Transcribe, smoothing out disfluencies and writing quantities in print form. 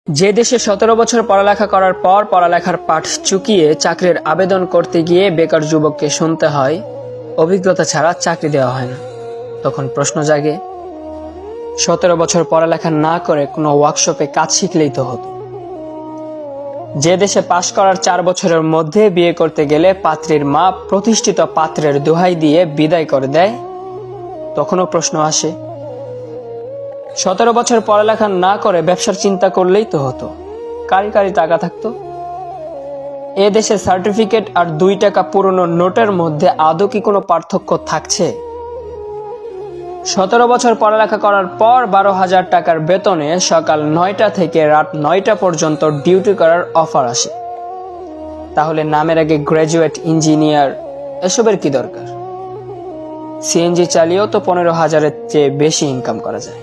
যে দেশে 17 বছর পড়ালেখা করার পর পড়ালেখার পাঠ চুকিয়ে চাকরির আবেদন করতে গিয়ে বেকার যুবককে শুনতে হয় অভিজ্ঞতা ছাড়া চাকরি দেওয়া হয় না, তখন প্রশ্ন জাগে 17 বছর পড়ালেখা না করে কোনো ওয়ার্কশপে কাজ শিখলেই তো হতো। যে দেশে পাশ করার 4 বছরের মধ্যে বিয়ে করতে গেলে পাত্রীর মা প্রতিষ্ঠিত পাত্রের দোহাই দিয়ে বিদায় করে দেয়, তখনও প্রশ্ন আসে 17 বছর পড়ালেখা না করে ব্যবসার চিন্তা করলেই তো হতো, কারি কারি টাকা থাকতো। এ দেশে সার্টিফিকেট আর 2 টাকা পুরনো নোটের মধ্যে আদৌ কি কোনো পার্থক্য থাকছে? 17 বছর পড়ালেখা করার পর 12,000 টাকার বেতনে সকাল 9টা থেকে রাত 9টা পর্যন্ত ডিউটি করার অফার আসে। তাহলে নামের আগে গ্র্যাজুয়েট, ইঞ্জিনিয়ার এসবের কি দরকার? সিএনজি চালিয়েও তো 15,000-এর চেয়ে বেশি ইনকাম করা যায়।